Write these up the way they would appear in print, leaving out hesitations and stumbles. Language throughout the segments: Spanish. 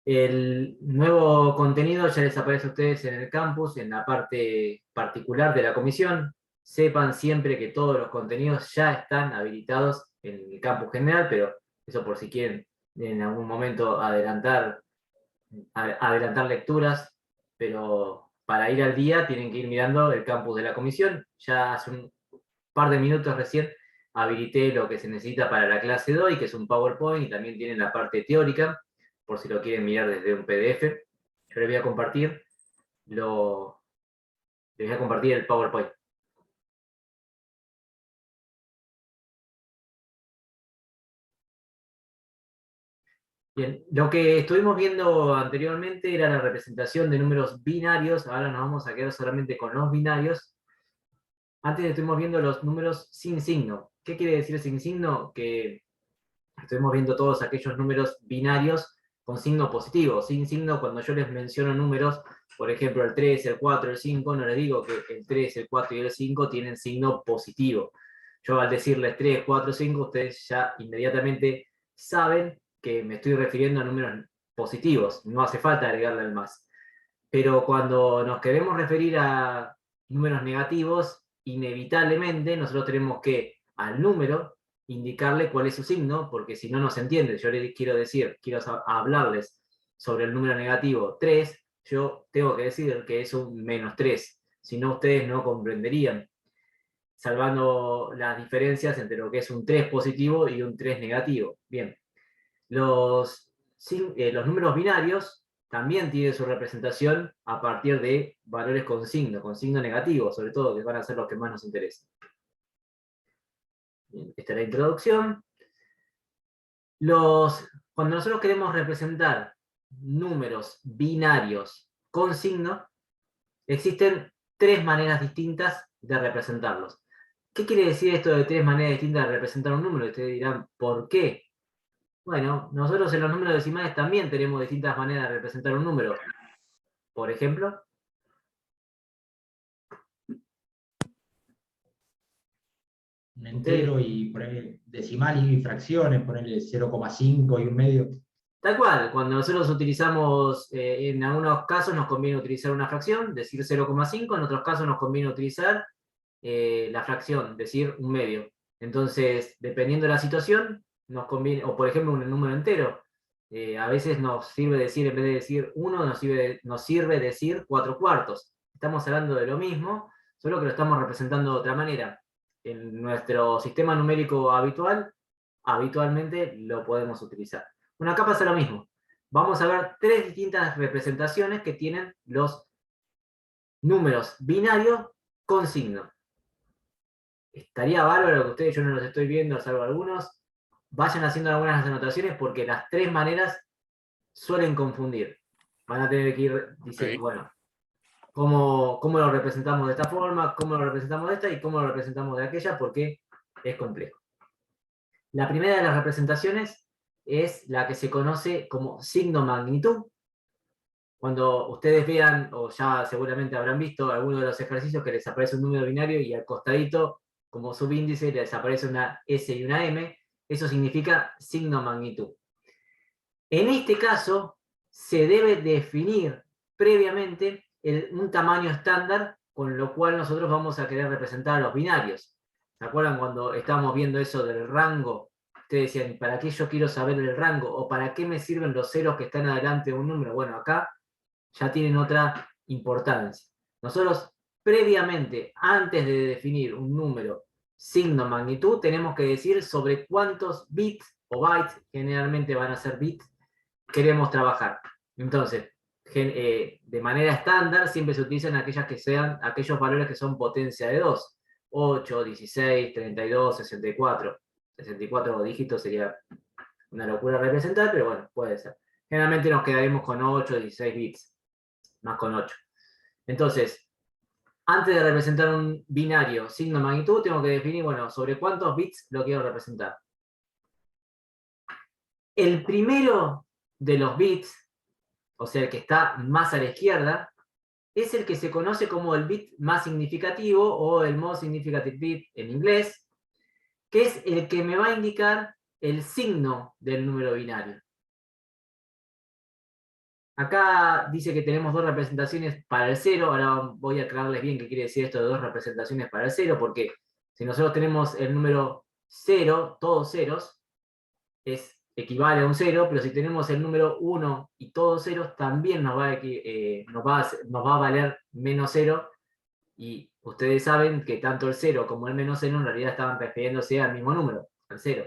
El nuevo contenido ya les aparece a ustedes en el campus, en la parte particular de la comisión. Sepan siempre que todos los contenidos ya están habilitados en el campus general, pero eso por si quieren en algún momento adelantar lecturas, pero para ir al día tienen que ir mirando el campus de la comisión. Ya hace un par de minutos recién habilité lo que se necesita para la clase de hoy, que es un PowerPoint, y también tienen la parte teórica, por si lo quieren mirar desde un PDF. Yo les voy a compartir les voy a compartir el PowerPoint. Bien, lo que estuvimos viendo anteriormente era la representación de números binarios. Ahora nos vamos a quedar solamente con los binarios. Antes estuvimos viendo los números sin signo. ¿Qué quiere decir sin signo? Que estuvimos viendo todos aquellos números binarios con signo positivo. Sin signo, cuando yo les menciono números, por ejemplo, el 3, el 4, el 5, no les digo que el 3, el 4 y el 5 tienen signo positivo. Yo al decirles 3, 4, 5, ustedes ya inmediatamente saben que me estoy refiriendo a números positivos. No hace falta agregarle el más. Pero cuando nos queremos referir a números negativos, inevitablemente nosotros tenemos que al número indicarle cuál es su signo, porque si no, no se entiende. Yo les quiero decir, quiero hablarles sobre el número negativo 3, yo tengo que decir que es un -3, si no ustedes no comprenderían, salvando las diferencias entre lo que es un 3 positivo y un 3 negativo. Bien, los números binarios también tienen su representación a partir de valores con signo negativo, sobre todo, que van a ser los que más nos interesan. Bien, esta es la introducción. Cuando nosotros queremos representar números binarios con signo, existen tres maneras distintas de representarlos. ¿Qué quiere decir esto de tres maneras distintas de representar un número? Ustedes dirán, ¿por qué? Bueno, nosotros en los números decimales también tenemos distintas maneras de representar un número. Por ejemplo, un ustedes, entero y ponerle decimal y fracciones, ponerle 0,5 y un medio. tal cual, cuando nosotros utilizamos, en algunos casos nos conviene utilizar una fracción, decir 0,5, en otros casos nos conviene utilizar la fracción, decir un medio. Entonces, dependiendo de la situación, nos conviene, o por ejemplo un número entero, a veces nos sirve decir, en vez de decir 1, nos sirve decir 4 cuartos. Estamos hablando de lo mismo, solo que lo estamos representando de otra manera. En nuestro sistema numérico habitual, habitualmente lo podemos utilizar. Bueno, acá pasa lo mismo. Vamos a ver tres distintas representaciones que tienen los números binarios con signo. Estaría bárbaro que ustedes, yo no los estoy viendo, salvo algunos, vayan haciendo algunas anotaciones porque las tres maneras suelen confundir. Van a tener que ir diciendo, Ok. bueno, cómo lo representamos de esta forma, cómo lo representamos de esta y cómo lo representamos de aquella, porque es complejo. La primera de las representaciones es la que se conoce como signo magnitud. Cuando ustedes vean, o ya seguramente habrán visto alguno de los ejercicios que les aparece un número binario y al costadito, como subíndice, les aparece una S y una M, eso significa signo magnitud. En este caso, se debe definir previamente un tamaño estándar con lo cual nosotros vamos a querer representar a los binarios. ¿Se acuerdan cuando estábamos viendo eso del rango? Ustedes decían, ¿para qué yo quiero saber el rango? ¿O para qué me sirven los ceros que están adelante de un número? Bueno, acá ya tienen otra importancia. Nosotros previamente, antes de definir un número signo magnitud, tenemos que decir sobre cuántos bits o bytes, generalmente van a ser bits, queremos trabajar. Entonces, de manera estándar siempre se utilizan aquellos valores que son potencia de 2. 8, 16, 32, 64. 64 dígitos sería una locura representar, pero bueno, puede ser. Generalmente nos quedaremos con 8, 16 bits, más con 8. Entonces, antes de representar un binario signo magnitud, tengo que definir, bueno, sobre cuántos bits lo quiero representar. El primero de los bits, o sea, el que está más a la izquierda, es el que se conoce como el bit más significativo o el most significant bit en inglés, que es el que me va a indicar el signo del número binario. Acá dice que tenemos dos representaciones para el 0. Ahora voy a aclararles bien qué quiere decir esto de dos representaciones para el 0, porque si nosotros tenemos el número 0, todos ceros, equivale a un 0, pero si tenemos el número 1 y todos ceros, también nos va a valer menos 0, y ustedes saben que tanto el 0 como el menos 0 en realidad estaban refiriéndose al mismo número, al 0.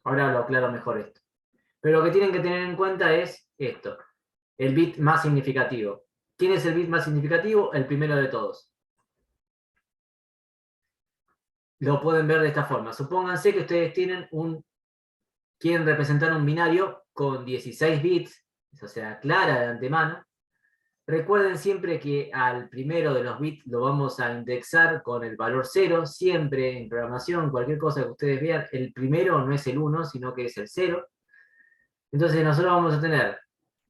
Ahora lo aclaro mejor esto. Pero lo que tienen que tener en cuenta es esto, el bit más significativo. ¿Quién es el bit más significativo? El primero de todos. Lo pueden ver de esta forma. Supónganse que ustedes quieren representar un binario con 16 bits, eso se aclara de antemano. Recuerden siempre que al primero de los bits lo vamos a indexar con el valor 0, siempre en programación, cualquier cosa que ustedes vean, el primero no es el 1, sino que es el 0. Entonces nosotros vamos a tener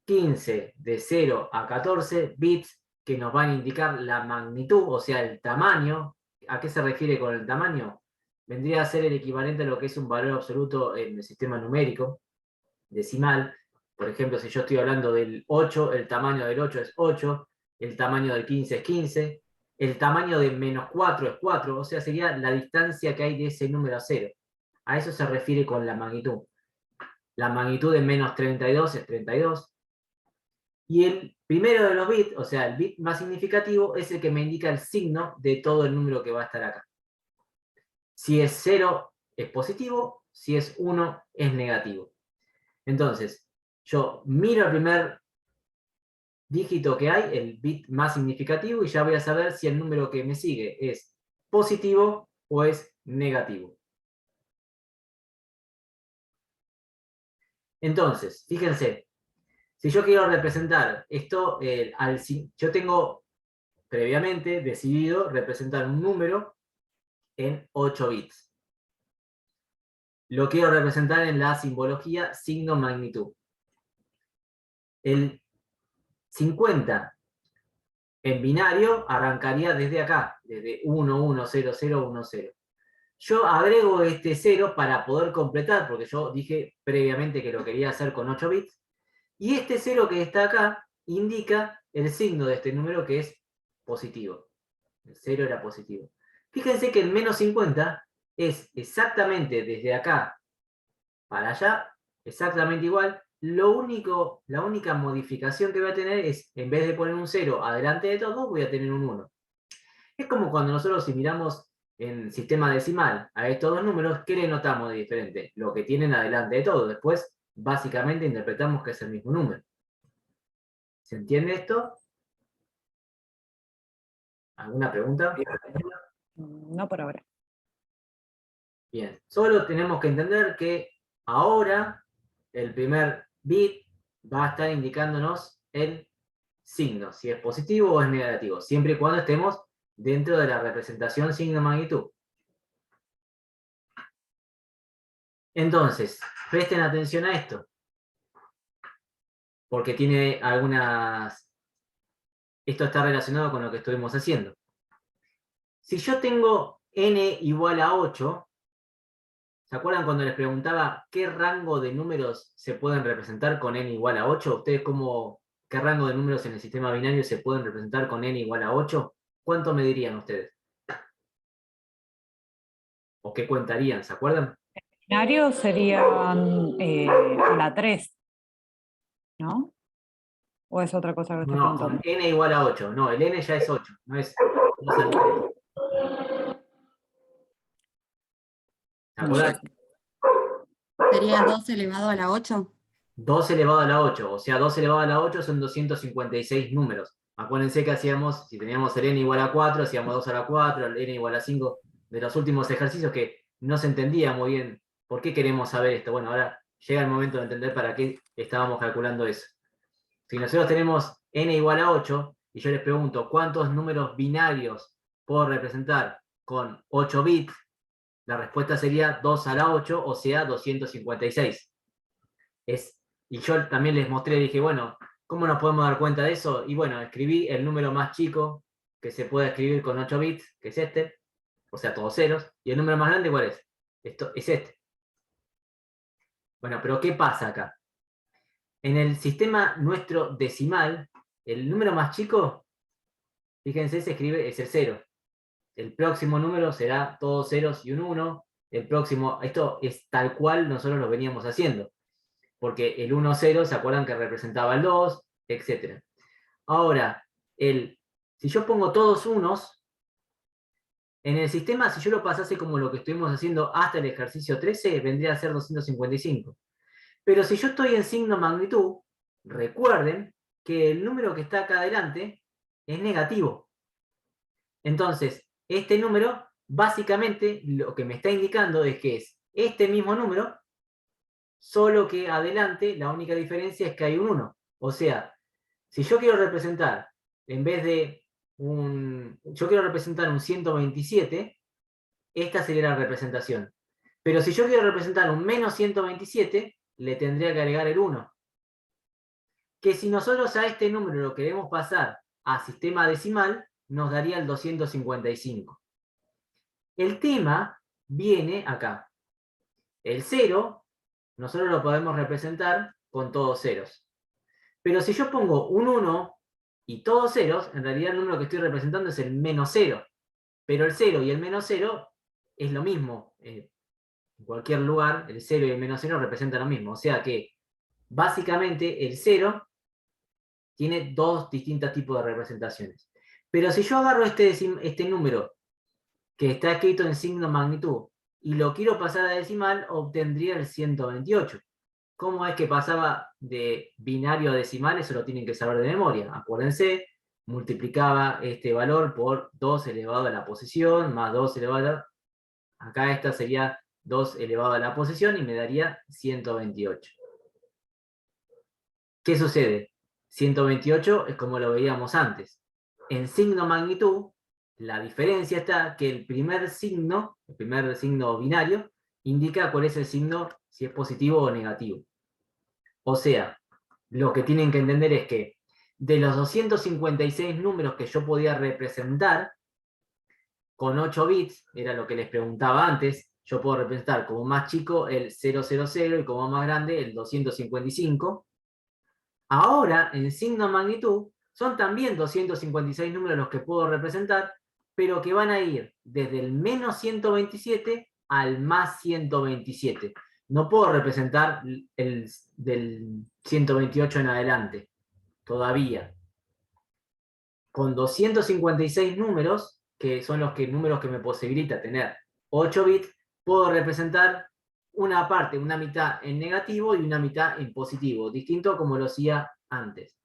15 de 0 a 14 bits que nos van a indicar la magnitud, o sea, el tamaño. ¿A qué se refiere con el tamaño? Vendría a ser el equivalente a lo que es un valor absoluto en el sistema numérico, decimal. Por ejemplo, si yo estoy hablando del 8, el tamaño del 8 es 8, el tamaño del 15 es 15, el tamaño de menos 4 es 4, o sea, sería la distancia que hay de ese número a 0. A eso se refiere con la magnitud. La magnitud de menos 32 es 32. Y el primero de los bits, o sea, el bit más significativo, es el que me indica el signo de todo el número que va a estar acá. Si es 0 es positivo, si es 1 es negativo. Entonces, yo miro el primer dígito que hay, el bit más significativo, y ya voy a saber si el número que me sigue es positivo o es negativo. Entonces, fíjense, si yo quiero representar esto, yo tengo previamente decidido representar un número en 8 bits. Lo quiero representar en la simbología signo magnitud. El 50 en binario arrancaría desde acá, desde 1, 1, 0, 0, 1, 0. Yo agrego este 0 para poder completar, porque yo dije previamente que lo quería hacer con 8 bits, y este 0 que está acá indica el signo de este número, que es positivo. El 0 era positivo. Fíjense que el menos 50 es exactamente desde acá para allá, exactamente igual. La única modificación que voy a tener es, en vez de poner un 0 adelante de todo, voy a tener un 1. Es como cuando nosotros, si miramos en sistema decimal a estos dos números, ¿qué le notamos de diferente? Lo que tienen adelante de todo. Después, básicamente, interpretamos que es el mismo número. ¿Se entiende esto? ¿Alguna pregunta? No por ahora. Bien, solo tenemos que entender que ahora el primer bit va a estar indicándonos el signo, si es positivo o es negativo, siempre y cuando estemos dentro de la representación signo-magnitud. Entonces, presten atención a esto, porque tiene esto está relacionado con lo que estuvimos haciendo. Si yo tengo n igual a 8, ¿se acuerdan cuando les preguntaba qué rango de números se pueden representar con n igual a 8? ¿Ustedes qué rango de números en el sistema binario se pueden representar con n igual a 8? ¿Cuánto me dirían ustedes? ¿O qué contarían? ¿Se acuerdan? Binario serían a la 3, ¿no? ¿O es otra cosa que estás No, preguntando? con n igual a 8. No, el n ya es 8, no es el 3. ¿Se acuerdan? Sería 2 elevado a la 8. 2 elevado a la 8, o sea, 2 elevado a la 8 son 256 números. Acuérdense que hacíamos, si teníamos el n igual a 4, hacíamos 2 a la 4, el n igual a 5, de los últimos ejercicios que no se entendía muy bien por qué queremos saber esto. Bueno, ahora llega el momento de entender para qué estábamos calculando eso. Si nosotros tenemos n igual a 8, y yo les pregunto cuántos números binarios puedo representar con 8 bits, la respuesta sería 2 a la 8, o sea, 256. Y yo también les mostré, dije, bueno, ¿cómo nos podemos dar cuenta de eso? Y bueno, escribí el número más chico que se puede escribir con 8 bits, que es este, o sea, todos ceros. ¿Y el número más grande cuál es? Esto es este. Bueno, pero ¿qué pasa acá? En el sistema nuestro decimal, el número más chico, fíjense, se escribe, es el 0. El próximo número será todos ceros y un 1. El próximo, esto es tal cual nosotros lo veníamos haciendo. Porque el 1, 0, ¿se acuerdan que representaba el 2? Etc. Ahora, si yo pongo todos unos, en el sistema, si yo lo pasase como lo que estuvimos haciendo hasta el ejercicio 13, vendría a ser 255. Pero si yo estoy en signo magnitud, recuerden que el número que está acá adelante es negativo. Entonces, este número, básicamente, lo que me está indicando es que es este mismo número, solo que adelante la única diferencia es que hay un 1. O sea, si yo quiero representar, en vez de yo quiero representar un 127, esta sería la representación. Pero si yo quiero representar un menos 127, le tendría que agregar el 1. Que si nosotros a este número lo queremos pasar a sistema decimal, nos daría el 255. El tema viene acá. El 0, nosotros lo podemos representar con todos ceros. Pero si yo pongo un 1 y todos ceros, en realidad el número que estoy representando es el menos 0. Pero el 0 y el menos 0 es lo mismo. En cualquier lugar, el 0 y el menos 0 representan lo mismo. O sea que, básicamente, el 0 tiene dos distintos tipos de representaciones. Pero si yo agarro este número que está escrito en signo magnitud y lo quiero pasar a decimal, obtendría el 128. ¿Cómo es que pasaba de binario a decimal? Eso lo tienen que saber de memoria. Acuérdense, multiplicaba este valor por 2 elevado a la posición, más 2 elevado a la... Acá esta sería 2 elevado a la posición y me daría 128. ¿Qué sucede? 128 es como lo veíamos antes. En signo magnitud, la diferencia está que el primer signo binario, indica cuál es el signo, si es positivo o negativo. O sea, lo que tienen que entender es que de los 256 números que yo podía representar, con 8 bits, era lo que les preguntaba antes, yo puedo representar como más chico el 000 y como más grande el 255. Ahora, en signo magnitud, son también 256 números los que puedo representar, pero que van a ir desde el menos 127 al más 127. No puedo representar del 128 en adelante, todavía. Con 256 números, que son números que me posibilita tener 8 bits, puedo representar una parte, una mitad en negativo y una mitad en positivo, distinto a como lo hacía antes.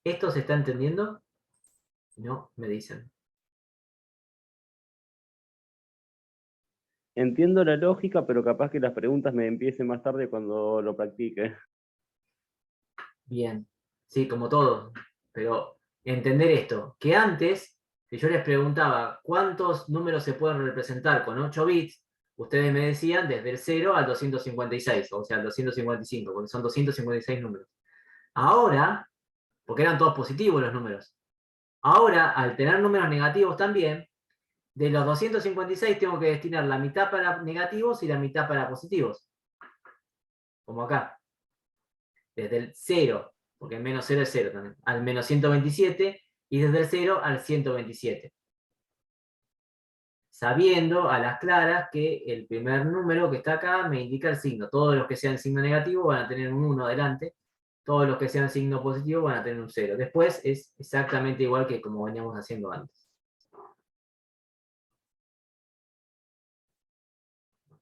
¿Esto se está entendiendo? No, me dicen. Entiendo la lógica, pero capaz que las preguntas me empiecen más tarde cuando lo practique. Bien, sí, como todo. Pero entender esto, que antes, si yo les preguntaba cuántos números se pueden representar con 8 bits, ustedes me decían desde el 0 al 256, o sea, al 255, porque son 256 números. Ahora, porque eran todos positivos los números, ahora, al tener números negativos también, de los 256 tengo que destinar la mitad para negativos y la mitad para positivos. Como acá. Desde el 0, porque el menos 0 es 0 también, al menos 127, y desde el 0 al 127. Sabiendo a las claras que el primer número que está acá me indica el signo. Todos los que sean signo negativo van a tener un 1 adelante, todos los que sean signo positivo van a tener un 0. Después es exactamente igual que como veníamos haciendo antes.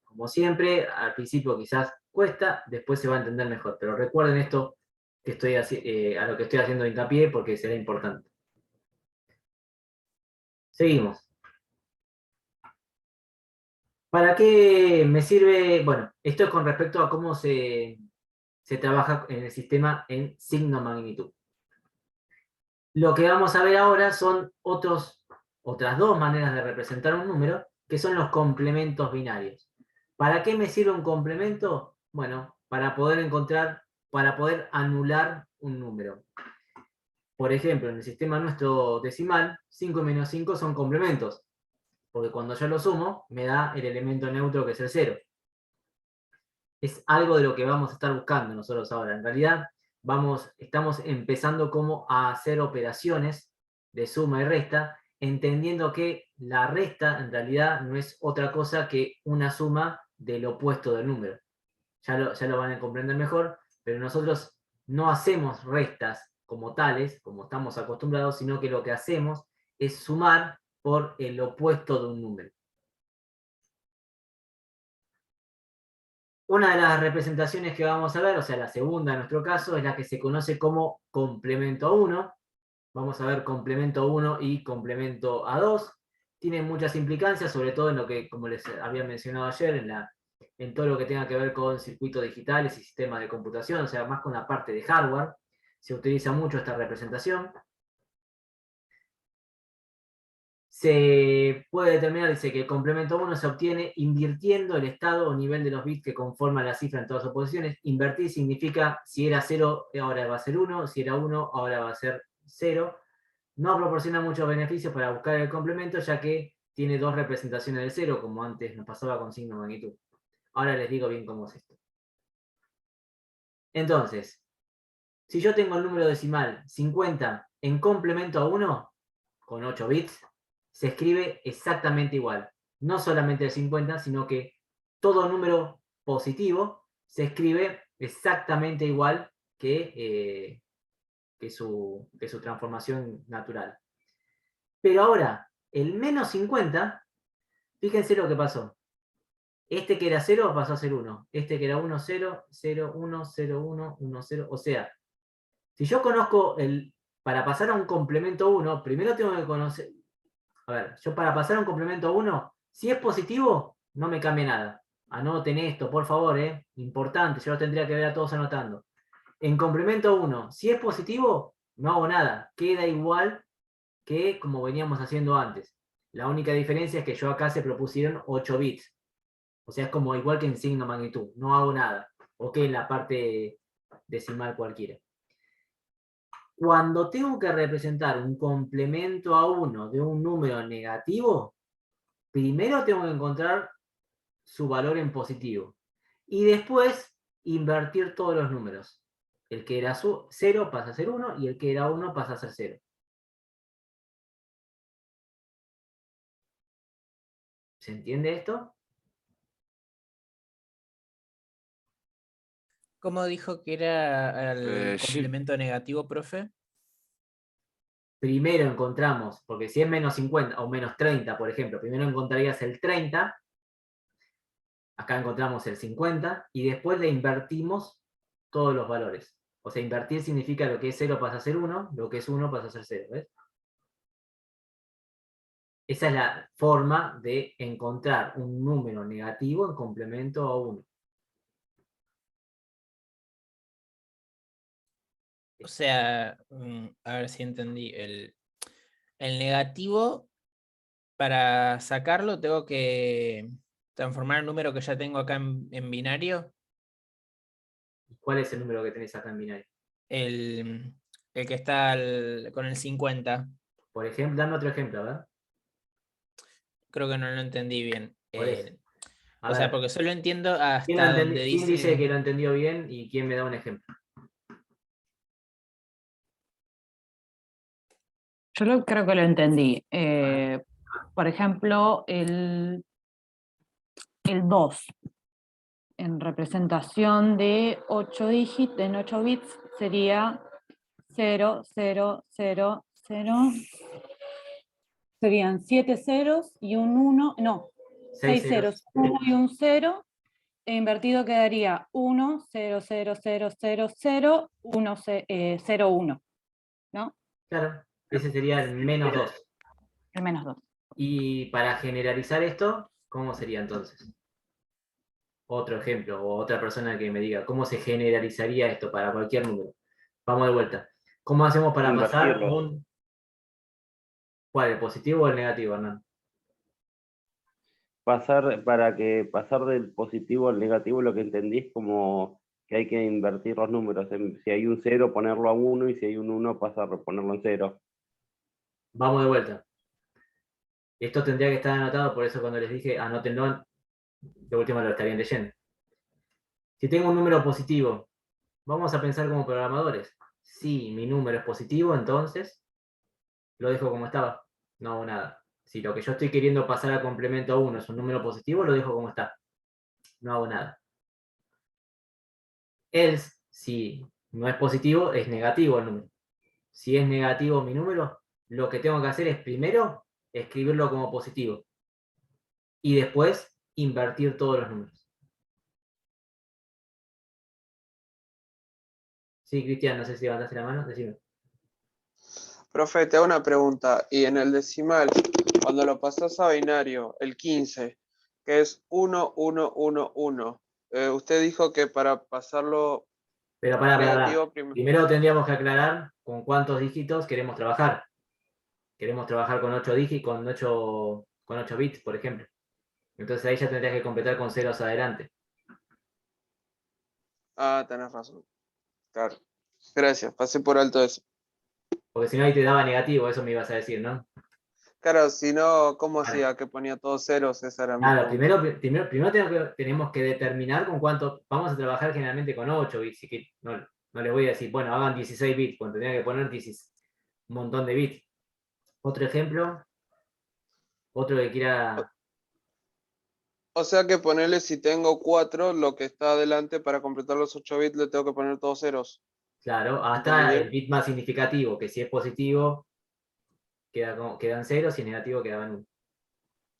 Como siempre, al principio quizás cuesta, después se va a entender mejor. Pero recuerden esto que a lo que estoy haciendo hincapié porque será importante. Seguimos. ¿Para qué me sirve? Bueno, esto es con respecto a cómo se trabaja en el sistema en signo magnitud. Lo que vamos a ver ahora son otras dos maneras de representar un número, que son los complementos binarios. ¿Para qué me sirve un complemento? Bueno, para poder anular un número. Por ejemplo, en el sistema nuestro decimal, 5 menos 5 son complementos, porque cuando yo lo sumo, me da el elemento neutro que es el 0. Es algo de lo que vamos a estar buscando nosotros ahora. En realidad, estamos empezando como a hacer operaciones de suma y resta, entendiendo que la resta en realidad no es otra cosa que una suma del opuesto del número. Ya lo van a comprender mejor, pero nosotros no hacemos restas como tales, como estamos acostumbrados, sino que lo que hacemos es sumar por el opuesto de un número. Una de las representaciones que vamos a ver, o sea, la segunda en nuestro caso, es la que se conoce como complemento a 1. Vamos a ver complemento a 1 y complemento a 2. Tienen muchas implicancias, sobre todo en lo que, como les había mencionado ayer, en todo lo que tenga que ver con circuitos digitales y sistemas de computación, o sea, más con la parte de hardware. Se utiliza mucho esta representación. Se puede determinar, dice que el complemento 1 se obtiene invirtiendo el estado o nivel de los bits que conforman la cifra en todas sus posiciones. Invertir significa si era 0, ahora va a ser 1, si era 1, ahora va a ser 0. No proporciona muchos beneficios para buscar el complemento, ya que tiene dos representaciones del 0, como antes nos pasaba con signo de magnitud. Ahora les digo bien cómo es esto. Entonces, si yo tengo el número decimal 50 en complemento a 1, con 8 bits, se escribe exactamente igual. No solamente el 50, sino que todo número positivo se escribe exactamente igual que su transformación natural. Pero ahora, el menos 50, fíjense lo que pasó. Este que era 0 pasó a ser 1. Este que era 1, 0, 0, 1, 0, 1, 1, 0. O sea, si yo conozco para pasar a un complemento 1, primero tengo que conocer. A ver, yo para pasar a un complemento 1, si es positivo, no me cambia nada. Anoten esto, por favor, importante, yo lo tendría que ver a todos anotando. En complemento 1, si es positivo, no hago nada. Queda igual que como veníamos haciendo antes. La única diferencia es que yo acá se propusieron 8 bits. O sea, es como igual que en signo magnitud. No hago nada. O que en la parte decimal cualquiera. Cuando tengo que representar un complemento a 1 de un número negativo, primero tengo que encontrar su valor en positivo. Y después invertir todos los números. El que era 0 pasa a ser 1 y el que era 1 pasa a ser 0. ¿Se entiende esto? ¿Cómo dijo que era el Sí. complemento negativo, profe? Primero encontramos, porque si es menos 50 o menos 30, por ejemplo, primero encontrarías el 30, acá encontramos el 50, y después le invertimos todos los valores. O sea, invertir significa lo que es 0 pasa a ser 1, lo que es 1 pasa a ser 0, ¿ves? Esa es la forma de encontrar un número negativo en complemento a 1. O sea, a ver si entendí. El negativo, para sacarlo, tengo que transformar el número que ya tengo acá en binario. ¿Cuál es el número que tenés acá en binario? El que está con el 50. Por ejemplo, dame otro ejemplo, ¿verdad? Creo que no lo entendí bien. Por eso. A O sea, ver, porque solo entiendo ¿quién hasta donde quién dice que lo dice... entendió bien y quién me da un ejemplo? Creo que lo entendí. Por ejemplo, el 2 en representación de 8 dígitos, en 8 bits, sería 0, 0, 0, 0. Serían 7 ceros y un 1, no, 6 ceros, 1 y un 0. E invertido quedaría 1, 0, 0, 0, 0, 0, 1, 0, 1. ¿No? Claro, ese sería el menos 2. El menos 2. Y para generalizar esto, ¿cómo sería entonces? Otro ejemplo, o otra persona que me diga, ¿cómo se generalizaría esto para cualquier número? Vamos de vuelta. ¿Cómo hacemos para pasar Invertirlos. ¿Cuál, el positivo o el negativo, Hernán? Pasar del positivo al negativo, lo que entendí es como que hay que invertir los números. Si hay un 0, ponerlo a 1, y si hay un 1, ponerlo en 0. Vamos de vuelta. Esto tendría que estar anotado, por eso cuando les dije anótenlo, de última lo estarían leyendo. Si tengo un número positivo vamos a pensar como programadores. Si mi número es positivo, entonces lo dejo como estaba, no hago nada. Si lo que yo estoy queriendo pasar a complemento a 1 es un número positivo, lo dejo como está, no hago nada. Else, si no es positivo, es negativo el número. Si es negativo mi número, lo que tengo que hacer es primero escribirlo como positivo y después invertir todos los números. Sí, Cristian, no sé si levantaste la mano, decime. Profe, te hago una pregunta. Y en el decimal, cuando lo pasas a binario, el 15, que es 1, 1, 1, 1, usted dijo que para pasarlo Pero pará. negativo, Primero tendríamos que aclarar con cuántos dígitos queremos trabajar. Queremos trabajar con 8 dígitos, con 8 bits, por ejemplo. Entonces ahí ya tendrías que completar con ceros adelante. tenés razón. Claro. Gracias, pasé por alto eso. Porque si no ahí te daba negativo, eso me ibas a decir, ¿no? Claro, si no, ¿cómo Claro. hacía que ponía todos ceros? Esa era mi Claro, pregunta. primero tenemos que determinar con cuánto. Vamos a trabajar generalmente con 8 bits. Así que no les voy a decir, bueno, hagan 16 bits, cuando tendría que poner un montón de bits. Otro ejemplo, otro que quiera. O sea que ponerle si tengo 4, lo que está adelante para completar los 8 bits le tengo que poner todos ceros. Claro, ¿Entendí hasta el bien? bit más significativo, que si es positivo, quedan 0, si es negativo, quedaban 1.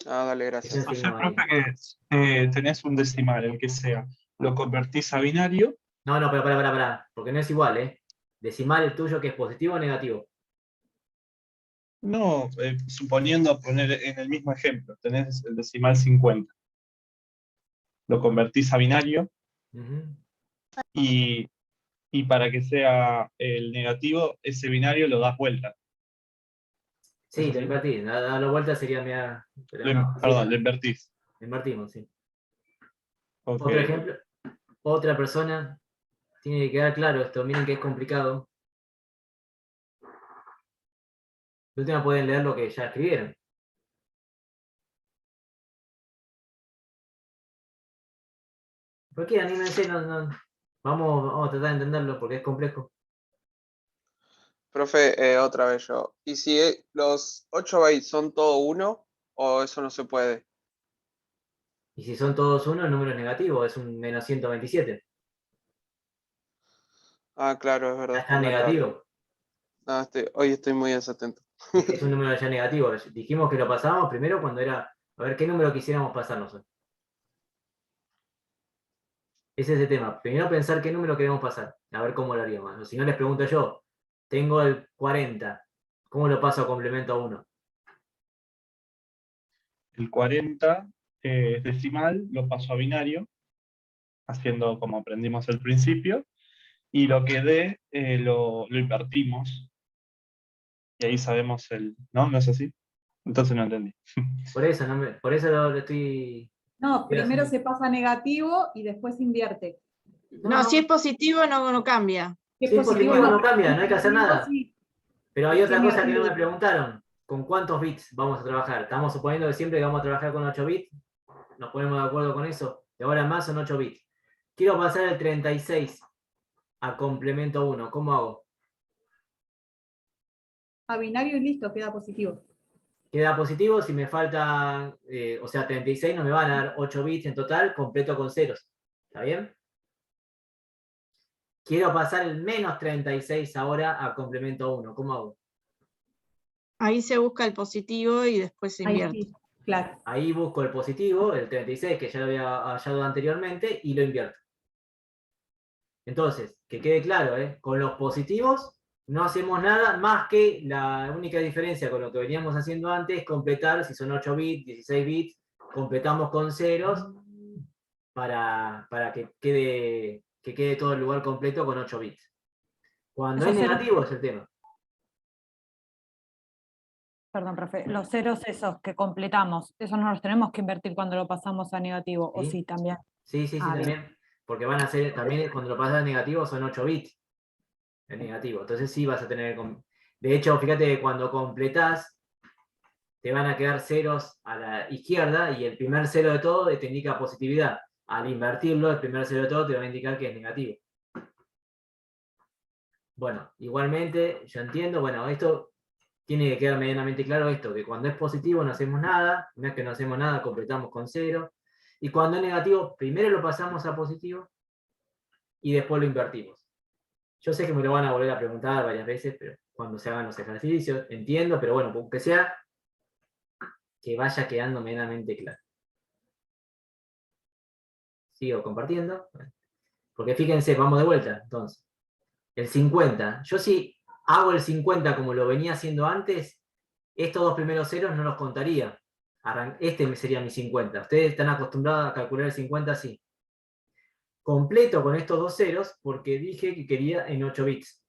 Dale, Eso gracias. O sea, enseño ahí. profe, que tenés un decimal, el que sea, lo convertís a binario. No, pero pará, porque no es igual, ¿eh? Decimal el tuyo que es positivo o negativo. No, suponiendo poner en el mismo ejemplo, tenés el decimal 50. Lo convertís a binario Ujú. y para que sea el negativo, ese binario lo das vuelta. Sí, ¿Es lo así? invertí. Darlo vuelta sería mira, pero no. Sí, Perdón, lo invertís. invertimos, sí. Ok. Otro ejemplo, otra persona, tiene que quedar claro esto, miren que es complicado. De última pueden leer lo que ya escribieron. ¿Por qué? Anímense, no. Vamos a tratar de entenderlo porque es complejo. Profe, otra vez yo. ¿Y si los 8 bytes son todo 1 o eso no se puede? Y si son todos uno, el número es negativo, es un menos 127. Claro, es Ya verdad, está está en la tabla. negativo. Hoy estoy muy desatento. Es un número ya negativo. Dijimos que lo pasábamos primero cuando era, a ver qué número quisiéramos pasarnos hoy. Ese es el tema. Primero pensar qué número queremos pasar, a ver cómo lo haríamos. O si no, les pregunto yo, tengo el 40, ¿cómo lo paso a complemento a 1? El 40 es decimal, lo paso a binario, haciendo como aprendimos al principio, y lo que dé lo invertimos. Y ahí sabemos el... ¿No? ¿No es así? Entonces no entendí. Por eso, por eso lo estoy... No, primero se pasa negativo y después invierte. No, si es positivo no cambia. Si es Sí, positivo, positivo no pero cambia, si no hay que es hacer negativo, nada. sí. Pero hay Si otra es cosa que no negativo, me preguntaron. ¿Con cuántos bits vamos a trabajar? Estamos suponiendo que siempre que vamos a trabajar con 8 bits, nos ponemos de acuerdo con eso. De ahora en más son 8 bits. Quiero pasar el 36 a complemento 1. ¿Cómo hago? a binario y listo, queda positivo. Queda positivo, si me falta, o sea, 36 no me van a dar 8 bits en total, completo con ceros. ¿Está bien? Quiero pasar el menos 36 ahora a complemento 1. ¿Cómo hago? Ahí se busca el positivo y después se Ahí invierte. sí, claro. Ahí busco el positivo, el 36 que ya lo había hallado anteriormente, y lo invierto. Entonces, que quede claro, con los positivos no hacemos nada más que la única diferencia con lo que veníamos haciendo antes es completar, si son 8 bits, 16 bits, completamos con ceros para que quede todo el lugar completo con 8 bits. Cuando es Esos ceros, negativo es el tema. perdón, profe, los ceros esos que completamos, esos no los tenemos que invertir cuando lo pasamos a negativo, ¿o ¿Sí? sí también? Sí, Bien. también. Porque van a ser, también cuando lo pasas a negativo son 8 bits. El negativo. Entonces sí vas a tener... De hecho, fíjate que cuando completás, te van a quedar ceros a la izquierda y el primer cero de todo te indica positividad. Al invertirlo, el primer cero de todo te va a indicar que es negativo. Bueno, igualmente, yo entiendo, bueno, esto tiene que quedar medianamente claro esto, que cuando es positivo no hacemos nada, no es que no hacemos nada, completamos con 0, y cuando es negativo, primero lo pasamos a positivo, y después lo invertimos. Yo sé que me lo van a volver a preguntar varias veces, pero cuando se hagan los ejercicios, entiendo, pero bueno, aunque sea, que vaya quedando medianamente claro. Sigo compartiendo, porque fíjense, vamos de vuelta, entonces. El 50. Yo si hago el 50 como lo venía haciendo antes, estos dos primeros ceros no los contaría. Este sería mi 50. Ustedes están acostumbrados a calcular el 50 así. Completo con estos dos ceros porque dije que quería en 8 bits.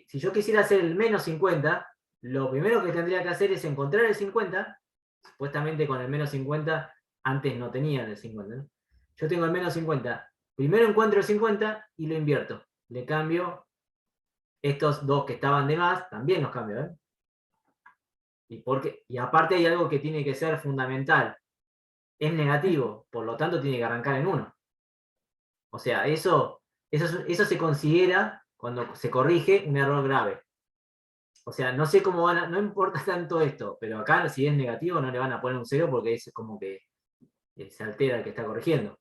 Si yo quisiera hacer el menos 50, lo primero que tendría que hacer es encontrar el 50. Supuestamente con el menos 50, antes no tenían el 50, ¿no? Yo tengo el menos 50. Primero encuentro el 50 y lo invierto. Le cambio estos dos que estaban de más, también los cambio, ¿eh? Y aparte hay algo que tiene que ser fundamental. Es negativo, por lo tanto tiene que arrancar en 1. O sea, eso se considera, cuando se corrige, un error grave. O sea, no sé cómo no importa tanto esto, pero acá si es negativo no le van a poner un 0 porque es como que se altera el que está corrigiendo.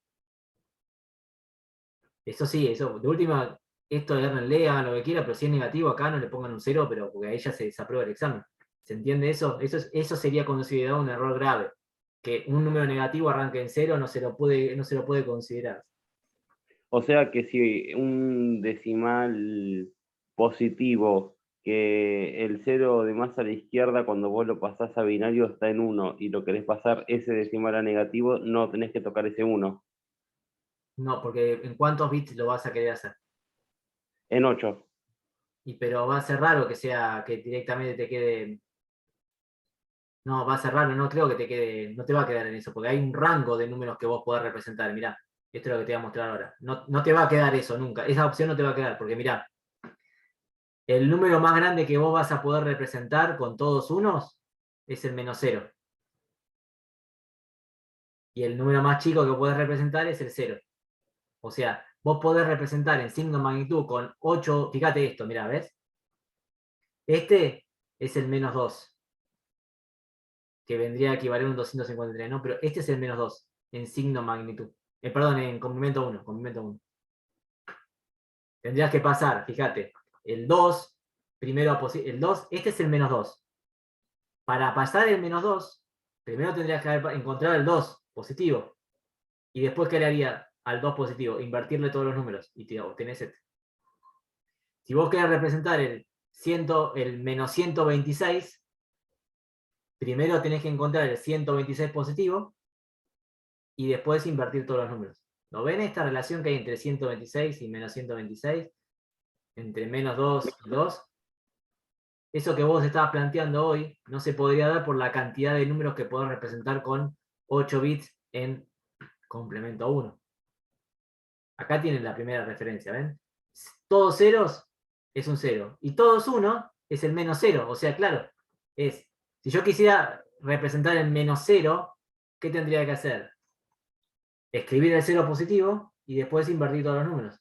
Eso sí, eso, de última, esto háganle, hagan lo que quieran, pero si es negativo acá no le pongan un 0, pero porque ahí ya se desaprueba el examen. ¿Se entiende eso? Eso sería considerado un error grave. Que un número negativo arranque en 0 no se lo puede considerar. O sea que si un decimal positivo, que el 0 de más a la izquierda cuando vos lo pasás a binario está en 1 y lo querés pasar ese decimal a negativo, no tenés que tocar ese 1. No, porque ¿en cuántos bits lo vas a querer hacer? En 8. Pero va a ser raro que directamente te quede. No, va a ser raro, no creo que te quede, no te va a quedar en eso, porque hay un rango de números que vos podés representar. Mirá, esto es lo que te voy a mostrar ahora. No te va a quedar eso nunca, esa opción no te va a quedar, porque mirá, el número más grande que vos vas a poder representar con todos unos es el menos 0. Y el número más chico que podés representar es el 0. O sea, vos podés representar en signo de magnitud con 8, fíjate esto, mirá, ¿ves? Este es el menos 2, que vendría a equivaler a un 253, ¿no? Pero este es el menos 2, en signo magnitud. Perdón, en complemento 1, complemento 1. Tendrías que pasar, fíjate, el 2, primero el 2, este es el menos 2. Para pasar el menos 2, primero tendrías que encontrar el 2 positivo. Y después, ¿qué le haría al 2 positivo? Invertirle todos los números y te obtenés este. Si vos querés representar el menos 126, primero tenés que encontrar el 126 positivo y después invertir todos los números. ¿Lo ven esta relación que hay entre 126 y menos 126? Entre menos 2 y 2. Eso que vos estabas planteando hoy no se podría dar por la cantidad de números que podés representar con 8 bits en complemento 1. Acá tienen la primera referencia, ¿ven? Todos ceros es un 0. Y todos 1 es el menos 0. O sea, claro, si yo quisiera representar el menos 0, ¿qué tendría que hacer? Escribir el 0 positivo y después invertir todos los números.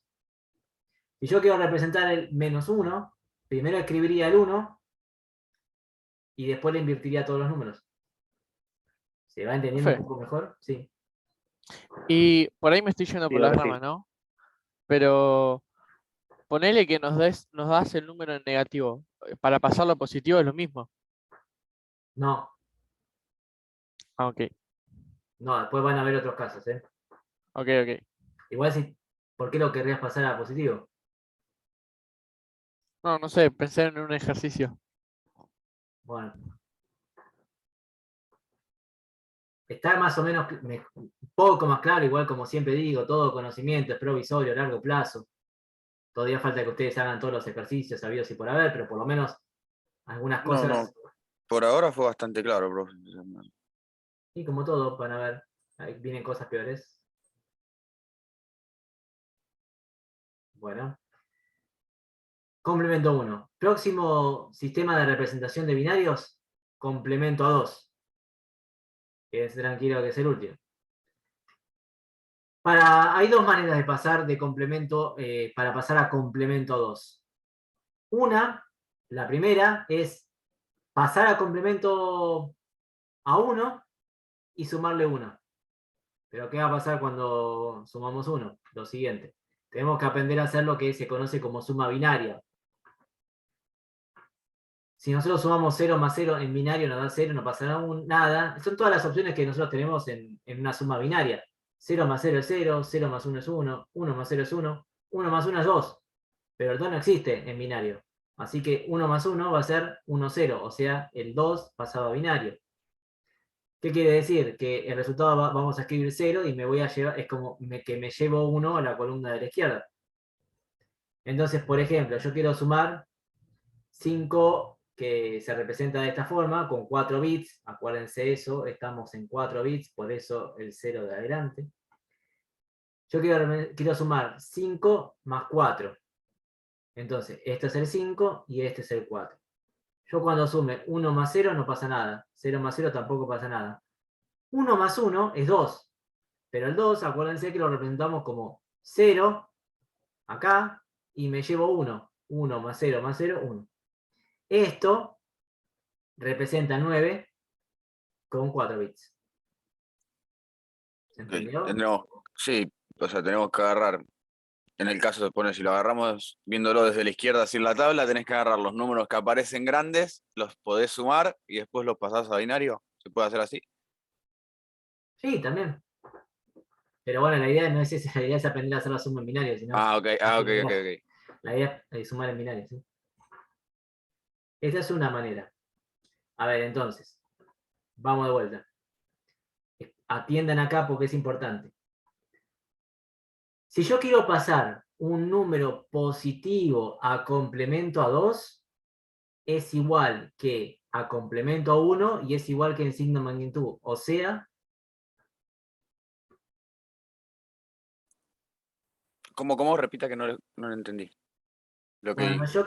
Si yo quiero representar el menos 1, primero escribiría el 1 y después le invertiría todos los números. ¿Se va entendiendo un poco mejor? Sí. Y por ahí me estoy yendo Sí, por las ahora sí. ramas, ¿no? Pero ponele que nos das el número en negativo. Para pasarlo a positivo es lo mismo. No, Ah, ok. no, después van a haber otros casos, ¿eh? Ok. Igual si, ¿por qué lo querrías pasar a positivo? No sé, pensé en un ejercicio. Bueno. Está más o menos un poco más claro, igual como siempre digo, todo conocimiento es provisorio a largo plazo. Todavía falta que ustedes hagan todos los ejercicios sabidos y por haber, pero por lo menos algunas cosas. No, por ahora fue bastante claro, profe. Y como todo, van a ver, ahí vienen cosas peores. Bueno. Complemento 1. Próximo sistema de representación de binarios, complemento a 2. Quédense tranquilo que es el último. Hay dos maneras de pasar de complemento, para pasar a complemento 2. La primera es pasar a complemento a 1 y sumarle 1. Pero ¿qué va a pasar cuando sumamos 1? Lo siguiente. Tenemos que aprender a hacer lo que se conoce como suma binaria. Si nosotros sumamos 0 más 0 en binario nos da 0, no pasará nada. Son todas las opciones que nosotros tenemos en una suma binaria. 0 más 0 es 0, 0 más 1 es 1, 1 más 0 es 1, 1 más 1 es 2. Pero el 2 no existe en binario. Así que 1 más 1 va a ser 1, 0, o sea, el 2 pasado a binario. ¿Qué quiere decir? Que el resultado vamos a escribir 0 y me voy a llevar, es como que me llevo 1 a la columna de la izquierda. Entonces, por ejemplo, yo quiero sumar 5, que se representa de esta forma, con 4 bits. Acuérdense eso, estamos en 4 bits, por eso el 0 de adelante. Yo quiero sumar 5 más 4. Entonces, este es el 5 y este es el 4. Yo cuando sume 1 más 0 no pasa nada. 0 más 0 tampoco pasa nada. 1 más 1 es 2. Pero el 2, acuérdense que lo representamos como 0 acá y me llevo 1. 1 más 0 más 0, 1. Esto representa 9 con 4 bits. ¿Se entendió? Sí, o sea, tenemos que agarrar, en el caso de poner, si lo agarramos viéndolo desde la izquierda sin la tabla, tenés que agarrar los números que aparecen grandes, los podés sumar y después los pasás a binario. ¿Se puede hacer así? Sí, también. Pero bueno, la idea no es esa, la idea es aprender a hacer la suma en binario. Sino ok. La idea es sumar en binario, ¿sí? Esa es una manera. A ver, entonces, vamos de vuelta. Atiendan acá porque es importante. Si yo quiero pasar un número positivo a complemento a 2, es igual que a complemento a 1 y es igual que en signo magnitud. O sea... ¿Cómo? Repita que no lo entendí. Cuando yo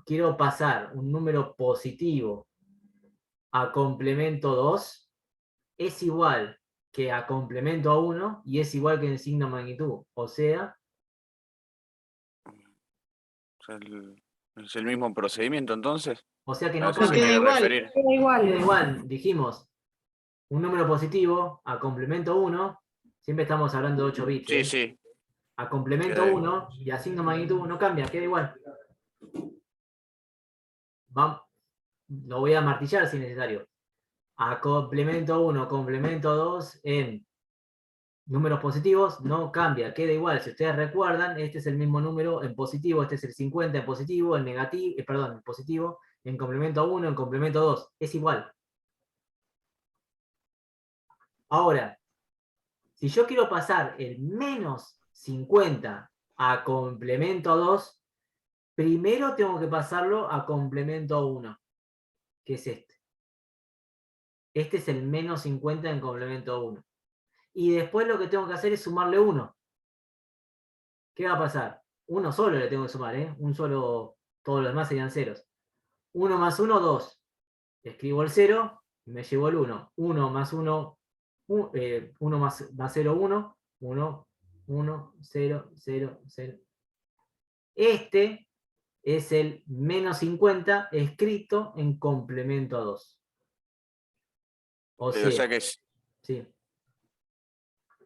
quiero pasar un número positivo a complemento 2, es igual que a complemento a 1 y es igual que en signo magnitud. O sea... ¿Es el mismo procedimiento entonces? O sea que A no eso se cambia. quiere referir. Queda igual, dijimos, un número positivo a complemento 1, siempre estamos hablando de 8 bits. Sí, sí. A complemento 1 y a signo magnitud no cambia, queda igual. Lo voy a martillar si es necesario. A complemento 1, complemento 2 en números positivos no cambia, queda igual. Si ustedes recuerdan, este es el mismo número en positivo, este es el 50 en positivo, en negativo, en positivo, en complemento 1, en complemento 2, es igual. Ahora, si yo quiero pasar el menos 50 a complemento 2, primero tengo que pasarlo a complemento 1, que es este. Este es el menos 50 en complemento 1. Y después lo que tengo que hacer es sumarle 1. ¿Qué va a pasar? Uno solo le tengo que sumar, ¿eh? Un solo, todos los demás serían ceros. 1 más 1, 2. Escribo el 0, me llevo el 1. 1 más 1, 1 más 0, 1. 1, 1, 0, 0, 0. Este es el menos 50 escrito en complemento a 2. O sea que sí.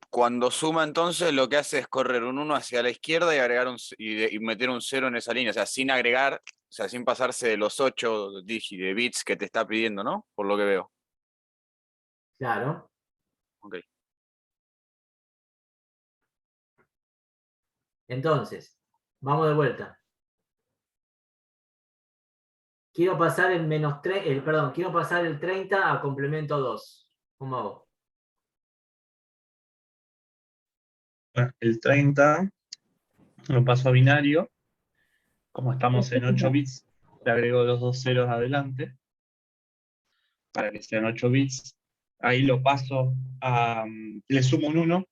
Cuando suma entonces lo que hace es correr un 1 hacia la izquierda y agregar y meter un 0 en esa línea, o sea, sin agregar, o sea, sin pasarse de los 8 de bits que te está pidiendo, ¿no? Por lo que veo. Claro. Ok. Entonces, vamos de vuelta. Quiero pasar el menos 3, quiero pasar el 30 a complemento 2. ¿Cómo hago? El 30 lo paso a binario. Como estamos en 8 bits, le agrego los 2 ceros adelante para que sean 8 bits. Ahí lo paso a... le sumo un 1,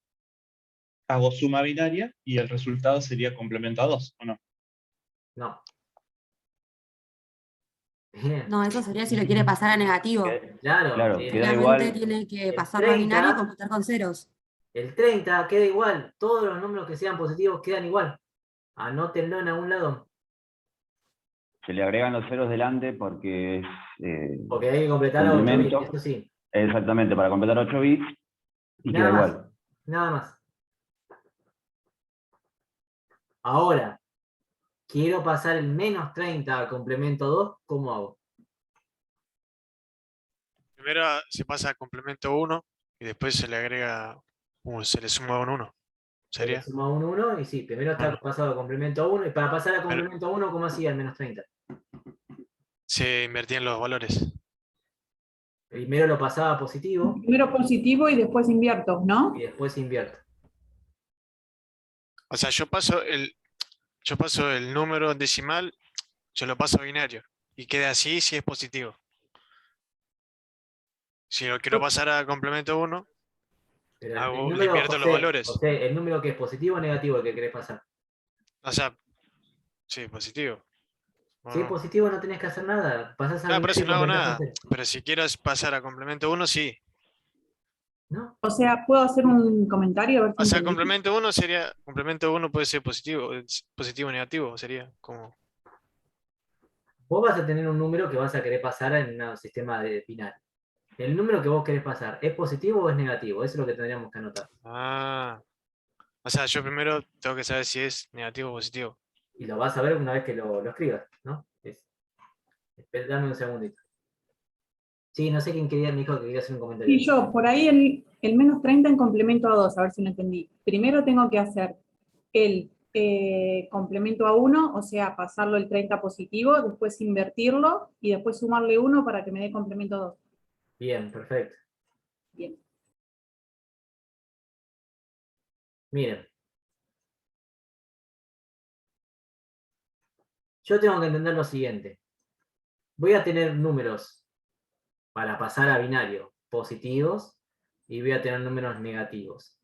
hago suma binaria y el resultado sería complemento a 2, ¿o no? No. No, eso sería si lo quiere pasar a negativo. Claro, Solamente tiene que pasarlo a binario y completar con ceros. El 30 queda igual. Todos los números que sean positivos quedan igual. Anótenlo en algún lado. Se le agregan los ceros delante porque es Porque hay que completar a 8 bits, complemento. eso sí. Exactamente, para completar 8 bits y Nada queda más. igual. Nada más. Ahora, quiero pasar el menos 30 al complemento 2, ¿cómo hago? Primero se pasa a complemento 1 y después se le agrega, se le suma un 1. Se le ¿Sería? suma un 1 y sí, primero está Bueno. pasado a complemento 1 y para pasar a Pero- complemento 1, ¿cómo hacía el menos 30? Se invertían los valores. Primero lo pasaba a positivo Primero positivo y después invierto, ¿no? y después invierto. O sea, yo paso el número decimal, yo lo paso a binario y queda así si es positivo. Si lo quiero pasar a complemento 1, Pero el le número, invierto los valores. José, el número que es positivo o negativo el que querés pasar. O sea, sí, positivo. ¿O Si es no? positivo no tenés que hacer nada. Pasás a No, por binario eso y no hago completás con nada. cero. Pero si quiero pasar a complemento 1, sí. ¿No? O sea, ¿puedo hacer un comentario? A ver si O sea, entendí. complemento 1 puede ser positivo o negativo, sería como. Vos vas a tener un número que vas a querer pasar en un sistema de binario. El número que vos querés pasar, ¿es positivo o es negativo? Eso es lo que tendríamos que anotar. Ah. O sea, yo primero tengo que saber si es negativo o positivo. Y lo vas a ver una vez que lo escribas, ¿no? Dame un segundito. Sí, no sé quién quería, me dijo que quería hacer un comentario. Sí, yo, por ahí el menos 30 en complemento a 2, a ver si lo entendí. Primero tengo que hacer el complemento a 1, o sea, pasarlo el 30 positivo, después invertirlo y después sumarle 1 para que me dé complemento a 2. Bien, perfecto. Bien. Miren. Yo tengo que entender lo siguiente. Voy a tener números para pasar a binario positivos y voy a tener números negativos.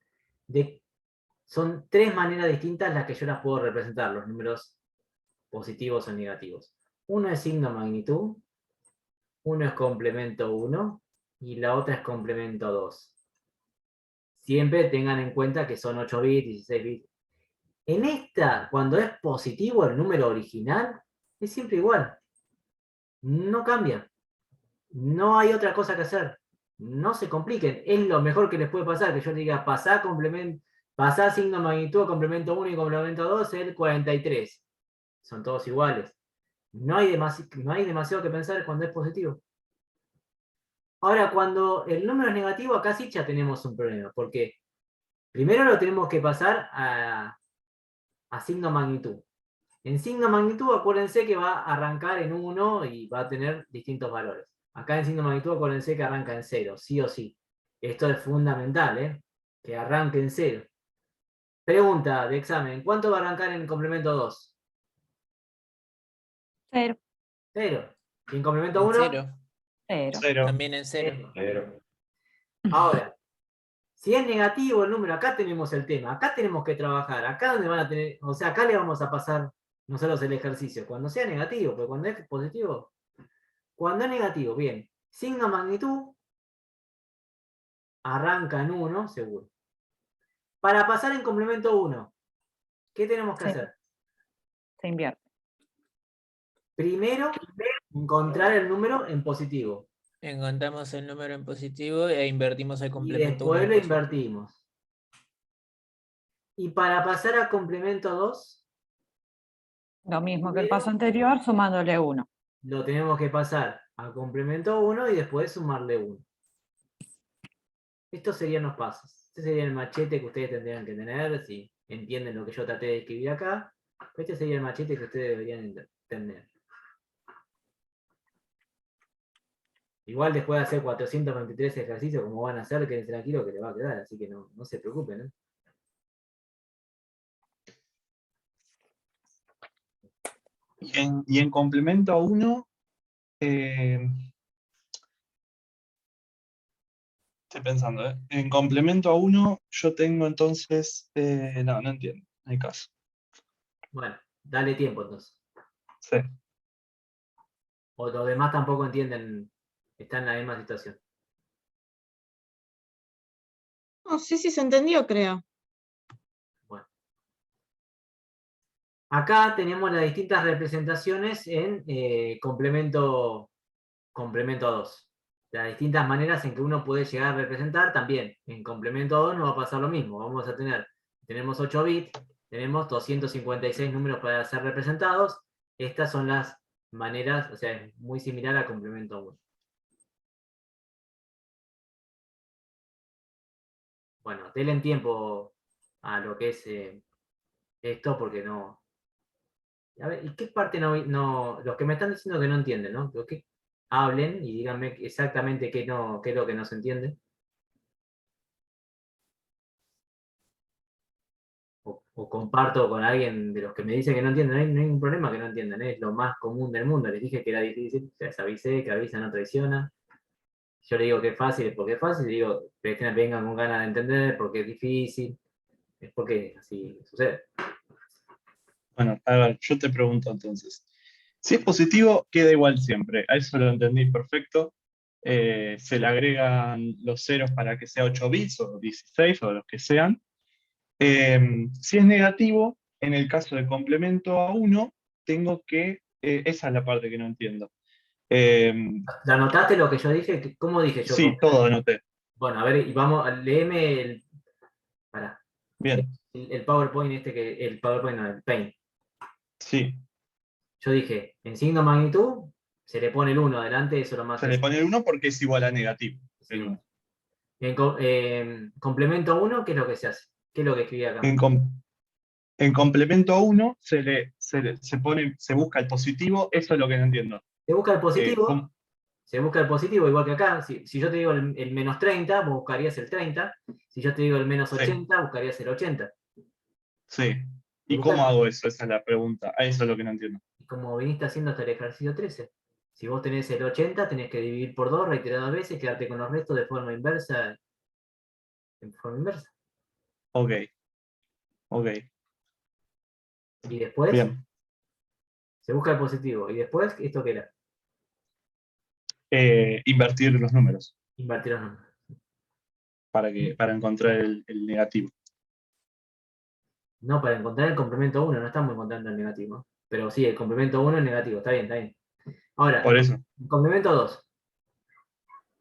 Son tres maneras distintas las que yo las puedo representar, los números positivos o negativos. Uno es signo magnitud, uno es complemento 1 y la otra es complemento 2. Siempre tengan en cuenta que son 8 bits, 16 bits. En esta, cuando es positivo el número original, es siempre igual. No cambia. No hay otra cosa que hacer. No se compliquen. Es lo mejor que les puede pasar, que yo les diga, pasar signo magnitud, complemento 1 y complemento 2, el 43. Son todos iguales. No hay demasiado que pensar cuando es positivo. Ahora, cuando el número es negativo, acá sí ya tenemos un problema, porque primero lo tenemos que pasar a signo magnitud. En signo magnitud, acuérdense que va a arrancar en 1 y va a tener distintos valores. Acá en signo magnitud, acuérdense que arranca en 0, sí o sí. Esto es fundamental, ¿eh? Que arranque en 0. Pregunta de examen, ¿cuánto va a arrancar en complemento 2? 0. 0. ¿Y en complemento En 1? 0. 0. También en 0. 0. Ahora, si es negativo el número, acá tenemos el tema, acá tenemos que trabajar, acá donde van a tener, o sea, acá le vamos a pasar nosotros el ejercicio, cuando sea negativo, pero cuando es positivo, cuando es negativo, bien, signo magnitud, arranca en 1, seguro. Para pasar en complemento 1, ¿qué tenemos que hacer? Se invierte. Primero, encontrar el número en positivo. Encontramos el número en positivo e invertimos el Y complemento 1 después en lo positivo. invertimos. Y para pasar a complemento 2, Lo mismo que el paso anterior, sumándole 1. lo tenemos que pasar a complemento 1 y después sumarle 1. Estos serían los pasos. Este sería el machete que ustedes tendrían que tener, si entienden lo que yo traté de escribir acá. Este sería el machete que ustedes deberían entender. Igual después de hacer 423 ejercicios, como van a hacer, quédense tranquilos que les va a quedar, así que no se preocupen, ¿eh? Y en complemento a 1, estoy pensando, ¿eh? En complemento a 1, yo tengo entonces. No entiendo. No hay caso. Bueno, dale tiempo entonces. Sí. O los demás tampoco entienden, están en la misma situación. No, sí, se entendió, creo. Acá tenemos las distintas representaciones en complemento a 2. Las distintas maneras en que uno puede llegar a representar también. En complemento a 2 no va a pasar lo mismo. Vamos a tenemos 8 bits, tenemos 256 números para ser representados. Estas son las maneras, o sea, es muy similar a complemento a 1. Bueno, denle tiempo a lo que es esto porque no... A ver, ¿y qué parte los que me están diciendo que no entienden, ¿no? Pero que hablen y díganme exactamente qué es lo que no se entiende. O comparto con alguien de los que me dicen que no entienden, no hay ningún problema que no entiendan, es lo más común del mundo. Les dije que era difícil, les avisé que avisa no traiciona. Yo le digo que es fácil porque es fácil, y digo, vengan con ganas de entender porque es difícil, es porque así sucede. Bueno, a ver, yo te pregunto entonces. Si es positivo, queda igual siempre. A eso lo entendí perfecto. Se le agregan los ceros para que sea 8 bits o 16 o los que sean. Si es negativo, en el caso de complemento a 1, tengo que... esa es la parte que no entiendo. ¿La anotaste lo que yo dije? ¿Cómo dije yo? Sí, todo anoté. Bueno, a ver, y vamos, léeme el... Pará. Bien. El PowerPoint el PowerPoint no, el Paint. Sí. Yo dije, en signo magnitud, se le pone el 1 adelante, eso es lo más... Se le pone el 1 porque es igual a negativo. Sí. En complemento a 1, ¿qué es lo que se hace? ¿Qué es lo que escribí acá? En complemento a 1 se busca el positivo, eso es lo que no entiendo. Se busca el positivo, igual que acá. Si yo te digo el menos 30, vos buscarías el 30. Si yo te digo el menos 80, buscarías el 80. Sí. ¿Y cómo hago eso? Esa es la pregunta. Eso es lo que no entiendo. Como viniste haciendo hasta el ejercicio 13. Si vos tenés el 80, tenés que dividir por 2 reiteradas veces, quedarte con los restos de forma inversa. Ok. Y después, bien. Se busca el positivo. Y después, ¿esto qué era? Invertir los números. Invertir los números. Para encontrar el negativo. No, para encontrar el complemento 1, no estamos encontrando el negativo. Pero sí, el complemento 1 es negativo, está bien. Ahora, por eso. El complemento 2.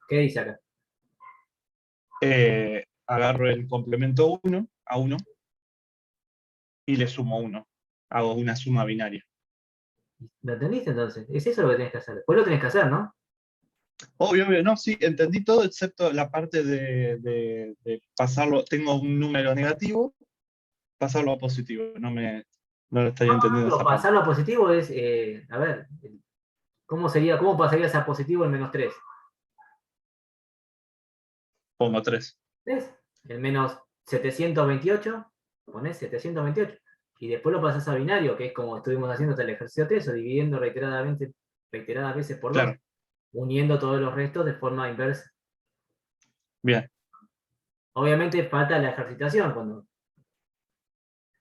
¿Qué dice acá? Agarro el complemento 1 a 1 y le sumo 1. Hago una suma binaria. ¿Lo entendiste entonces? Es eso lo que tenés que hacer. Después lo tenés que hacer, ¿no? Obvio, no, sí, entendí todo excepto la parte de pasarlo. Tengo un número negativo, pasarlo a positivo. No lo estaría entendiendo esa parte. Pasarlo a positivo es, a ver, ¿cómo pasarías a positivo el menos 3? Pongo 3. ¿Ves? El menos 728, ponés 728. Y después lo pasás a binario, que es como estuvimos haciendo hasta el ejercicio 3, o dividiendo reiteradas veces por 2. Claro. Uniendo todos los restos de forma inversa. Bien. Obviamente falta la ejercitación cuando...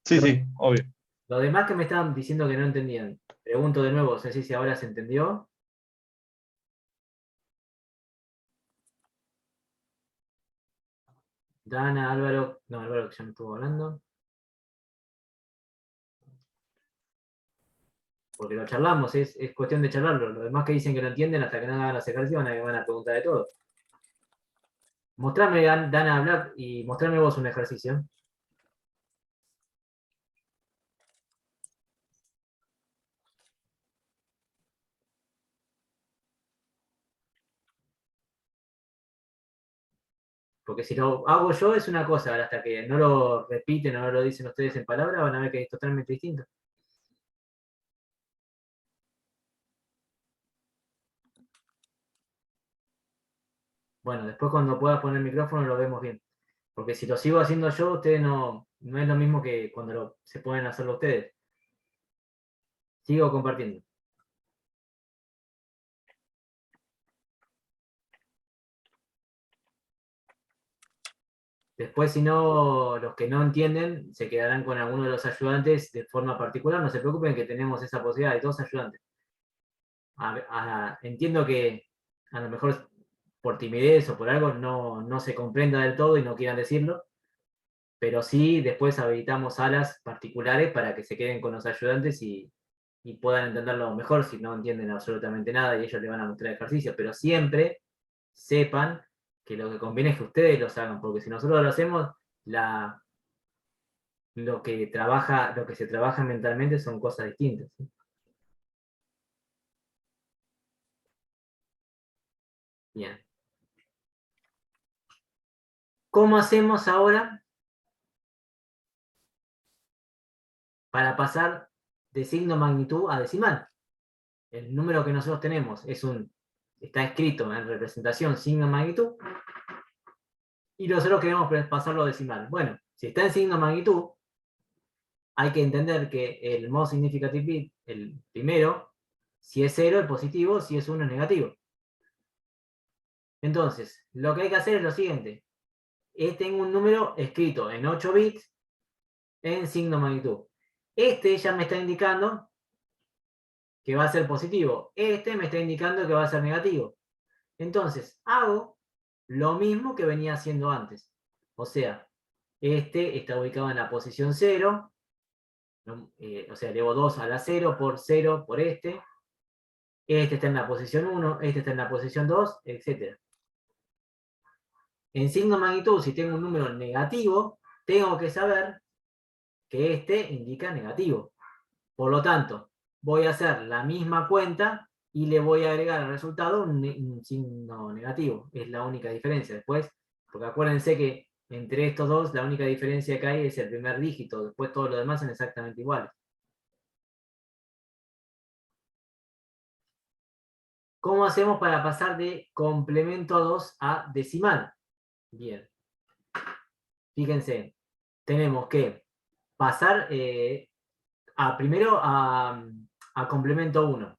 Sí, obvio. Lo demás que me estaban diciendo que no entendían. Pregunto de nuevo, no sé si ahora se entendió. Dana, Álvaro que ya me estuvo hablando. Porque lo charlamos, es cuestión de charlarlo. Los demás que dicen que no entienden hasta que no hagan los ejercicios van a preguntar de todo. Mostrame, Dana, hablar y mostrame vos un ejercicio. Porque si lo hago yo es una cosa, ahora hasta que no lo repiten o no lo dicen ustedes en palabras, van a ver que es totalmente distinto. Bueno, después cuando puedas poner el micrófono lo vemos bien. Porque si lo sigo haciendo yo, ustedes no es lo mismo que cuando se pueden hacerlo ustedes. Sigo compartiendo. Después, si no, los que no entienden se quedarán con alguno de los ayudantes de forma particular. No se preocupen que tenemos esa posibilidad de 2 ayudantes. Entiendo que a lo mejor por timidez o por algo no se comprenda del todo y no quieran decirlo, pero sí después habilitamos salas particulares para que se queden con los ayudantes y puedan entenderlo mejor si no entienden absolutamente nada y ellos le van a mostrar ejercicios, pero siempre sepan que lo que conviene es que ustedes los hagan, porque si nosotros lo hacemos, lo que se trabaja mentalmente son cosas distintas, ¿sí? Bien. ¿Cómo hacemos ahora para pasar de signo magnitud a decimal? El número que nosotros tenemos está escrito en representación signo magnitud, y nosotros queremos pasarlo a decimal. Bueno, si está en signo magnitud, hay que entender que el most significant bit, el primero, si es 0 es positivo, si es 1 es negativo. Entonces, lo que hay que hacer es lo siguiente. Tengo un número escrito en 8 bits en signo magnitud. Este ya me está indicando que va a ser positivo. Este me está indicando que va a ser negativo. Entonces, hago lo mismo que venía haciendo antes. O sea, este está ubicado en la posición 0. O sea, elevo 2 a la 0 por este. Este está en la posición 1, este está en la posición 2, etc. En signo magnitud, si tengo un número negativo, tengo que saber que este indica negativo. Por lo tanto, voy a hacer la misma cuenta y le voy a agregar al resultado un signo negativo. Es la única diferencia. Después, porque acuérdense que entre estos dos, la única diferencia que hay es el primer dígito. Después todos los demás son exactamente iguales. ¿Cómo hacemos para pasar de complemento 2 a decimal? Bien. Fíjense, tenemos que pasar primero a complemento 1.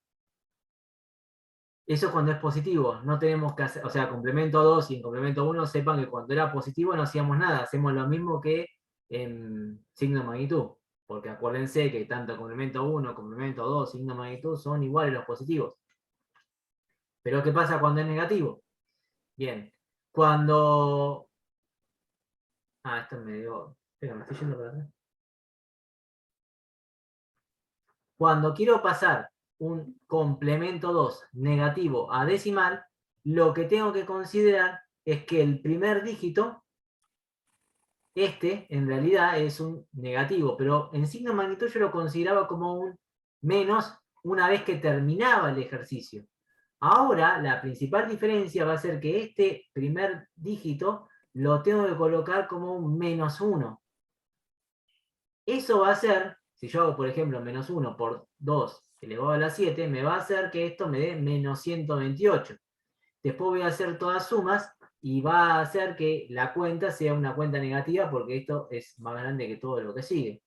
Eso cuando es positivo, no tenemos que hacer, o sea, complemento 2 y en complemento 1, sepan que cuando era positivo no hacíamos nada, hacemos lo mismo que en signo magnitud, porque acuérdense que tanto complemento 1, complemento 2, signo magnitud son iguales los positivos. Pero ¿qué pasa cuando es negativo? Bien, cuando... esto me dio... Espera, me estoy yendo para atrás. Cuando quiero pasar un complemento 2 negativo a decimal, lo que tengo que considerar es que el primer dígito, en realidad es un negativo, pero en signo magnitud yo lo consideraba como un menos una vez que terminaba el ejercicio. Ahora, la principal diferencia va a ser que este primer dígito lo tengo que colocar como un -1. Eso va a hacer, si yo hago, por ejemplo, -1 por 2 elevado a la 7, me va a hacer que esto me dé -128. Después voy a hacer todas sumas y va a hacer que la cuenta sea una cuenta negativa porque esto es más grande que todo lo que sigue.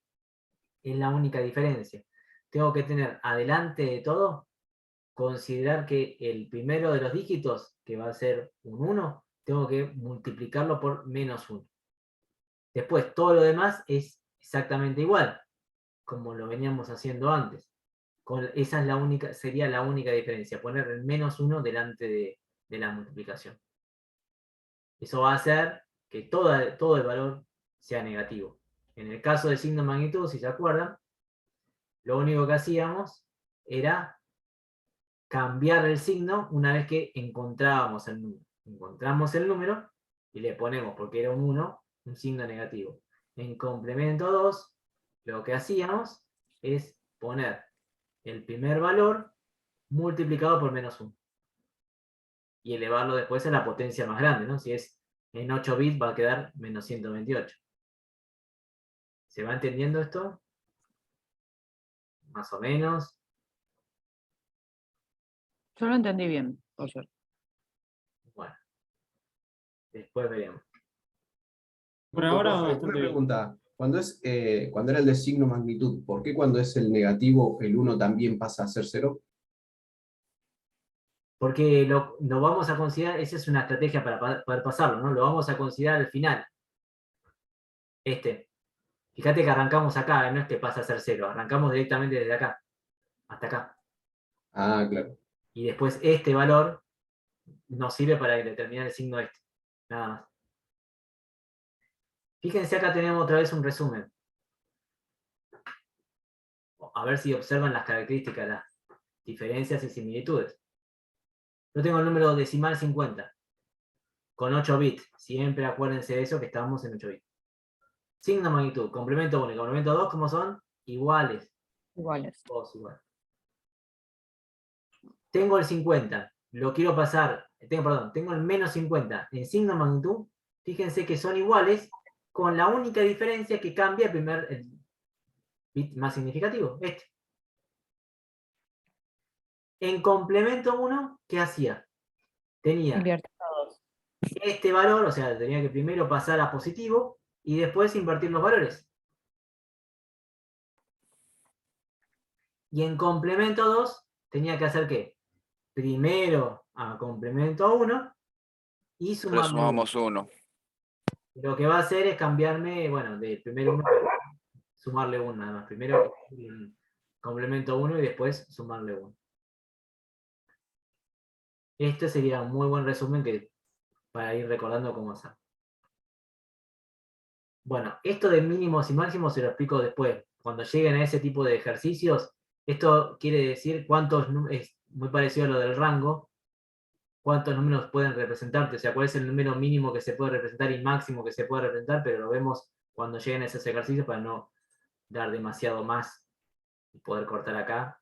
Es la única diferencia. Tengo que tener adelante de todo, considerar que el primero de los dígitos, que va a ser un 1, tengo que multiplicarlo por -1. Después, todo lo demás es exactamente igual, como lo veníamos haciendo antes. Esa es sería la única diferencia, poner el -1 delante de la multiplicación. Eso va a hacer que todo el valor sea negativo. En el caso de signo magnitud, si se acuerdan, lo único que hacíamos era cambiar el signo una vez que encontrábamos el número. Encontramos el número y le ponemos, porque era un 1, un signo negativo. En complemento 2, lo que hacíamos es poner el primer valor multiplicado por -1. Y elevarlo después a la potencia más grande, ¿no? Si es en 8 bits va a quedar -128. ¿Se va entendiendo esto? Más o menos. Yo lo entendí bien, por suerte. Bueno. Después veremos. Por ahora, una pregunta. Cuando era el de signo magnitud, ¿por qué cuando es el negativo, el 1 también pasa a ser 0? Porque lo vamos a considerar, esa es una estrategia para poder pasarlo, ¿no? Lo vamos a considerar al final. Fíjate que arrancamos acá, no es que pasa a ser 0, arrancamos directamente desde acá, hasta acá. Claro. Y después este valor nos sirve para determinar el signo este. Nada más. Fíjense, acá tenemos otra vez un resumen. A ver si observan las características, las diferencias y similitudes. Yo tengo el número decimal 50, con 8 bits. Siempre acuérdense de eso, que estamos en 8 bits. Signo magnitud, complemento 1 y complemento 2, ¿cómo son? Iguales. Iguales. Todos iguales. Tengo el 50, lo quiero pasar, tengo el menos 50 en signo magnitud. Fíjense que son iguales, con la única diferencia que cambia el bit más significativo, este. En complemento 1, ¿qué hacía? Tenía este valor, o sea, tenía que primero pasar a positivo y después invertir los valores. Y en complemento 2, tenía que hacer ¿qué? Primero a complemento 1 y Le sumarle 1. sumamos 1. Lo que va a hacer es cambiarme, bueno, de primero 1, sumarle 1 nada más. Primero complemento 1 y después sumarle 1. Este sería un muy buen resumen para ir recordando cómo hacer. Bueno, esto de mínimos y máximos se lo explico después. Cuando lleguen a ese tipo de ejercicios, esto quiere decir cuántos números, es muy parecido a lo del rango, cuántos números pueden representarte, o sea, cuál es el número mínimo que se puede representar y máximo que se puede representar, pero lo vemos cuando lleguen a esos ejercicios para no dar demasiado más y poder cortar acá